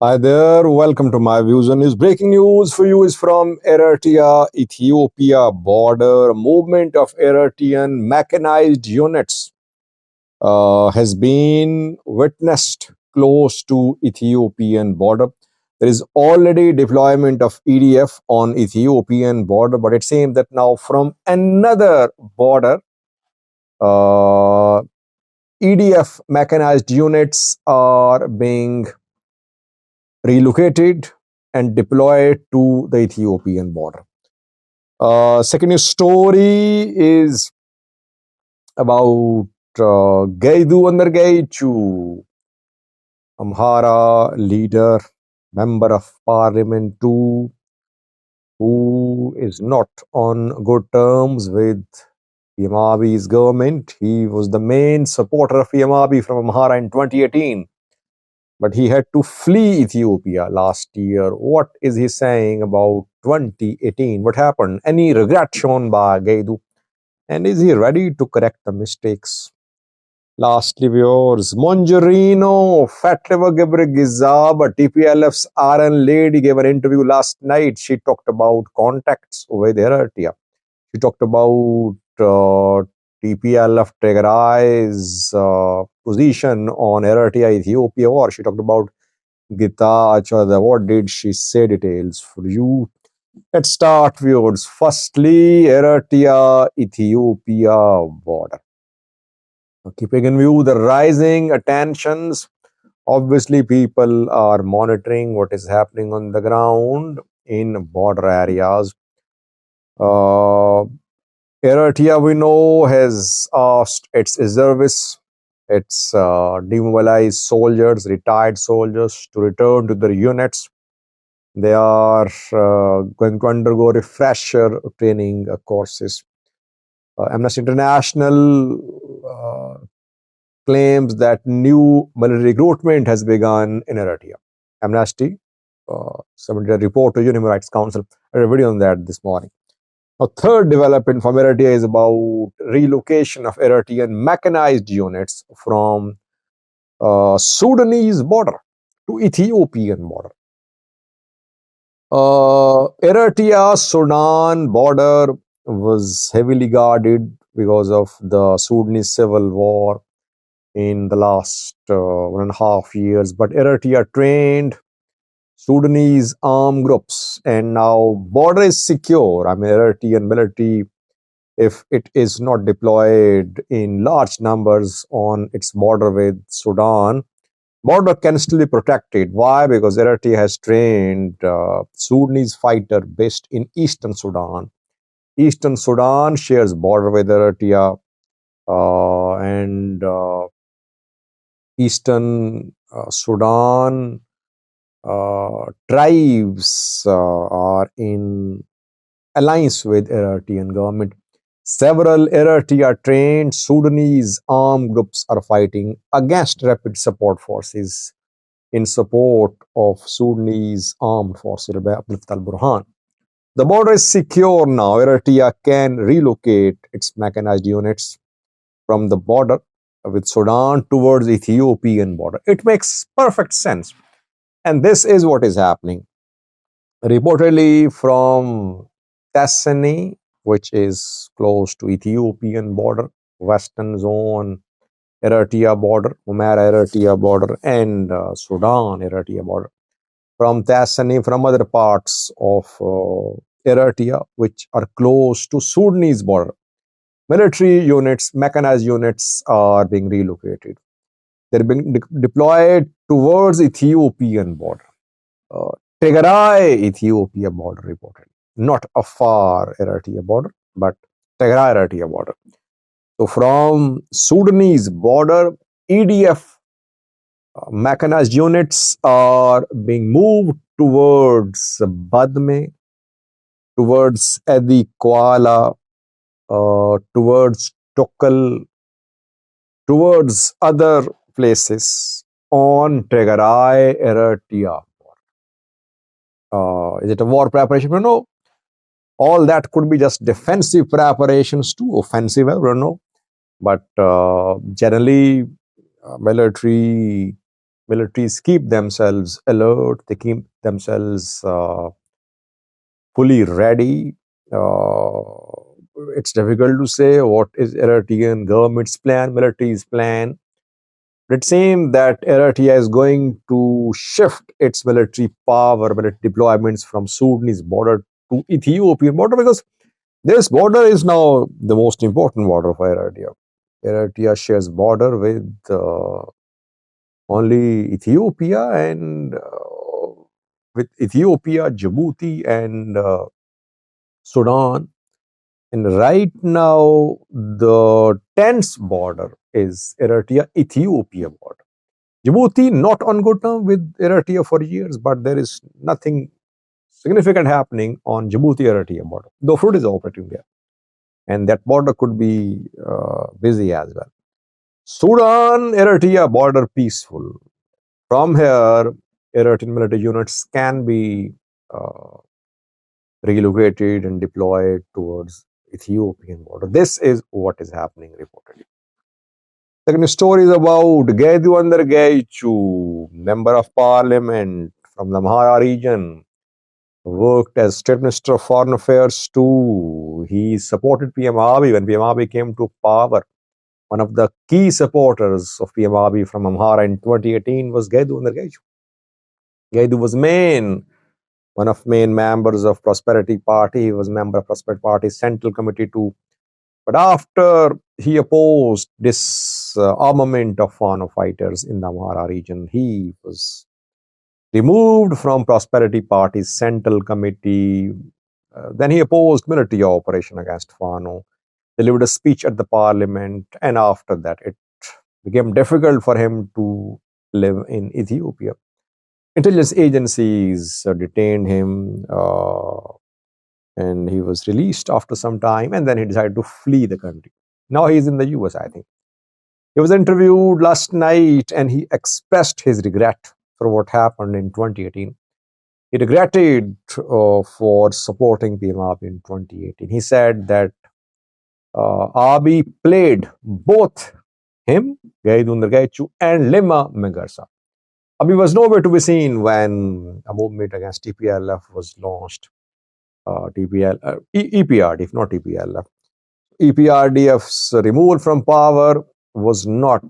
Hi there, welcome to my views on news. Breaking news for you is from Eritrea, Ethiopia border. A movement of Eritrean mechanized units has been witnessed close to Ethiopian border. There is already deployment of EDF on Ethiopian border, but it seems that now from another border, uh, EDF mechanized units are being relocated and deployed to the Ethiopian border. Second news story is about Gedu Andargachew, Amhara leader, member of parliament too, who is not on good terms with Yamabi's government. He was the main supporter of Yamabi from Amhara in 2018. But he had to flee Ethiopia last year. What is he saying about 2018? What happened? Any regret shown by Gedu? And is he ready to correct the mistakes? Lastly, viewers, Monjorino Fatleva Gizab, TPLF's RN lady, gave an interview last night. She talked about contacts with Eritrea. She talked about TPLF Tigray's position on Eritrea Ethiopia war. She talked about Gita Achada. What did she say? Details for you. Let's start, viewers. Firstly, Eritrea Ethiopia border. Keeping in view the rising tensions, obviously people are monitoring what is happening on the ground in border areas. Eritrea, we know, has asked its reservists, its demobilized soldiers, retired soldiers, to return to their units. They are going to undergo refresher training courses. Amnesty International claims that new military recruitment has begun in Eritrea. Amnesty submitted a report to Human Rights Council. I did a video on that this morning. Now, third development from Eritrea is about relocation of Eritrean mechanized units from Sudanese border to Ethiopian border. Eritrea Sudan border was heavily guarded because of the Sudanese civil war in the last 1.5 years. But Eritrea trained Sudanese armed groups, and now border is secure. I mean, Eritrean military, if it is not deployed in large numbers on its border with Sudan, border can still be protected. Why? Because Eritrea has trained Sudanese fighter based in eastern Sudan. Eastern Sudan shares border with Eritrea, and eastern Sudan tribes are in alliance with Eritrean government. Several Eritrea trained Sudanese armed groups are fighting against rapid support forces in support of Sudanese armed forces by Abdel Fattah al-Burhan. The border is secure now. Eritrea can relocate its mechanized units from the border with Sudan towards Ethiopian border. It makes perfect sense. And this is what is happening. Reportedly from Tassani, which is close to Ethiopian border, Western Zone, Eritrea border, Amhara Eritrea border, and Sudan Eritrea border. From Tassani, from other parts of Eritrea, which are close to Sudanese border, military units, mechanized units are being relocated. They're being deployed towards Ethiopian border. Tigray Ethiopia border reported. Not a far Eritrea border, but Tigray Eritrea border. So from Sudanese border, EDF mechanized units are being moved towards Badme, towards Edi Kuala, towards Tokal, towards other places on Tigray Eritrea. Is it a war preparation? No. All that could be just defensive preparations too, offensive, I don't know. But generally, military Militaries keep themselves alert, they keep themselves fully ready. Uh, it's difficult to say what is Eritrean government's plan, military's plan. It seems that Eritrea is going to shift its military power, military deployments from Sudanese border to Ethiopian border, because this border is now the most important border for Eritrea. Eritrea shares border with only Ethiopia and with Ethiopia, Djibouti, and Sudan. And right now, the tense border is Eritrea Ethiopia border. Djibouti not on good terms with Eritrea for years, but there is nothing significant happening on Djibouti Eritrea border. Though fruit is operating there, and that border could be busy as well. Sudan Eritrea border peaceful. From here, Eritrean military units can be uh, relocated and deployed towards Ethiopian border. This is what is happening reportedly. Second story is about Gedu Andargachew, member of parliament from the Amhara region, worked as State Minister of Foreign Affairs too. He supported PM Abiy when PM Abiy came to power. One of the key supporters of PM Abiy from Amhara in 2018 was Gedu Andargachew. Gedu was one of main members of Prosperity Party. He was member of Prosperity Party Central Committee too. But after he opposed this armament of Fano fighters in the Amhara region, he was removed from Prosperity Party's Central Committee. Then he opposed military operation against Fano, delivered a speech at the parliament, and after that it became difficult for him to live in Ethiopia. Intelligence agencies detained him, and he was released after some time, and then he decided to flee the country. Now he's in the US, I think. He was interviewed last night and he expressed his regret for what happened in 2018. He regretted for supporting PM Abiy in 2018. He said that Abiy played both him, Gedu Andargachew, and Lima Megarsa. Abiy was nowhere to be seen when a movement against TPLF was launched. EPRDF, not TPLF. EPRDF's removal from power was not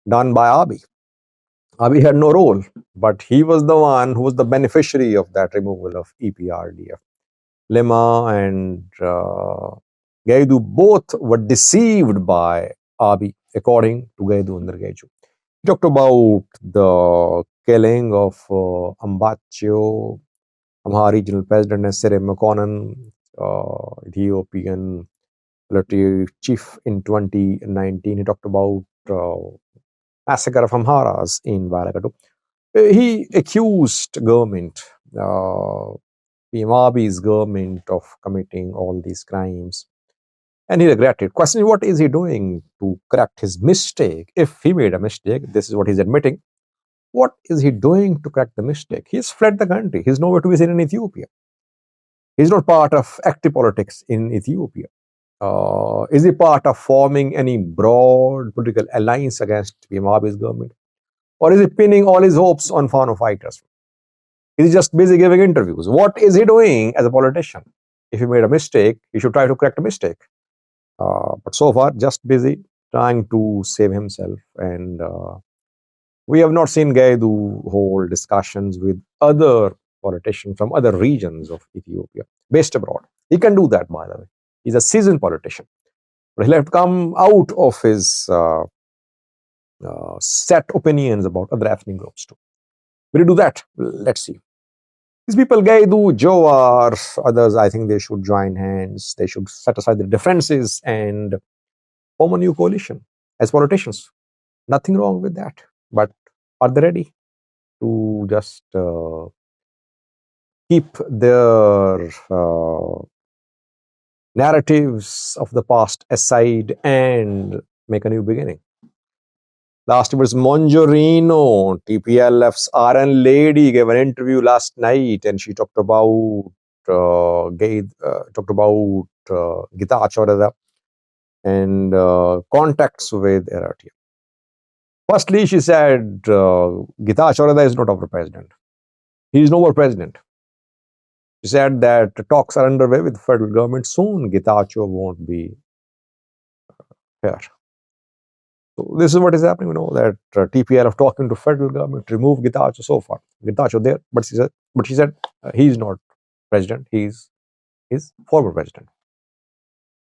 done by Abiy. Abiy had no role, but he was the one who was the beneficiary of that removal of EPRDF. Lema and Gedu both were deceived by Abiy, according to Gedu Andargachew. He talked about the killing of Ambachew, Amhara regional president, Sere Mekonnen, Ethiopian military chief in 2019. He talked about massacre of Amharas in Varagadu. He accused government, PM Abiy's government, of committing all these crimes, and he regretted. Question: what is he doing to correct his mistake? If he made a mistake, this is what he's admitting. What is he doing to correct the mistake? He's fled the country. He's nowhere to be seen in Ethiopia. He's not part of active politics in Ethiopia. Is he part of forming any broad political alliance against PM Abiy's government? Or is he pinning all his hopes on Fano fighters? Is he just busy giving interviews? What is he doing as a politician? If he made a mistake, he should try to correct a mistake. But so far, just busy trying to save himself. And we have not seen Gedu hold discussions with other politicians from other regions of Ethiopia, based abroad. He can do that, by the way. He's a seasoned politician. But he'll have to come out of his set opinions about other ethnic groups too. Will he do that? Let's see. These people, Gedu, Jowar, others, I think they should join hands. They should set aside their differences and form a new coalition as politicians. Nothing wrong with that. But are they ready to just keep their narratives of the past aside and make a new beginning? Last was Monjorino, TPLF's RN lady, gave an interview last night, and she talked about Gita Achorada and contacts with Eritrea. Firstly, she said, Getachew Reda is not our president. He is no more president. She said that talks are underway with the federal government. Soon, Getachew won't be here. So this is what is happening. That TPLF talking to federal government to remove Getachew so far. Getachew there, but she said he is not president. He is former president.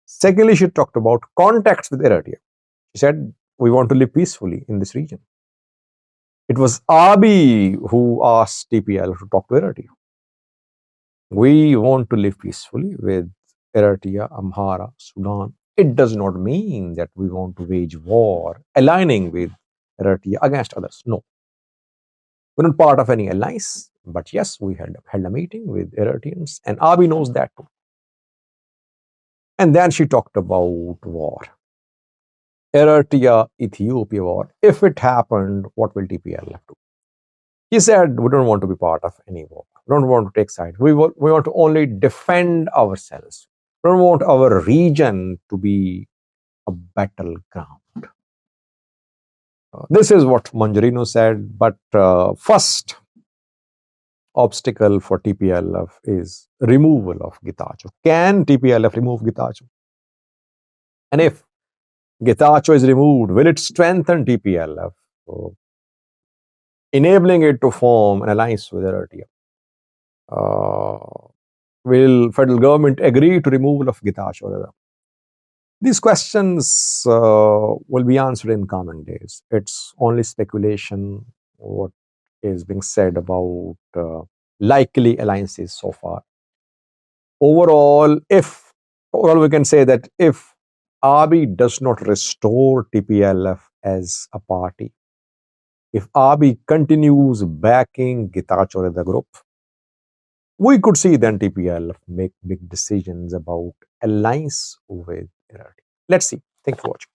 Secondly, she talked about contacts with Eritrea. She said we want to live peacefully in this region. It was Abiy who asked TPLF to talk to Eritrea. We want to live peacefully with Eritrea, Amhara, Sudan. It does not mean that we want to wage war, aligning with Eritrea against others. No. We're not part of any alliance, but yes, we held a meeting with Eritreans, and Abiy knows that too. And then she talked about war. Eritrea, Ethiopia war. If it happened, what will TPLF do? He said, we don't want to be part of any war. We don't want to take sides. We want to only defend ourselves. We don't want our region to be a battleground. This is what Monjorino said, but first obstacle for TPLF is removal of Getachew. Can TPLF remove Getachew? And if Getachew is removed, will it strengthen TPLF, enabling it to form an alliance with Eritrea? Will federal government agree to removal of Getachew? These questions will be answered in coming days. It's only speculation what is being said about likely alliances so far. Overall, we can say that if Abiy does not restore TPLF as a party, if Abiy continues backing Getachew Reda group, we could see then TPLF make big decisions about alliance with Eritrea. Let's see. Thanks for watching.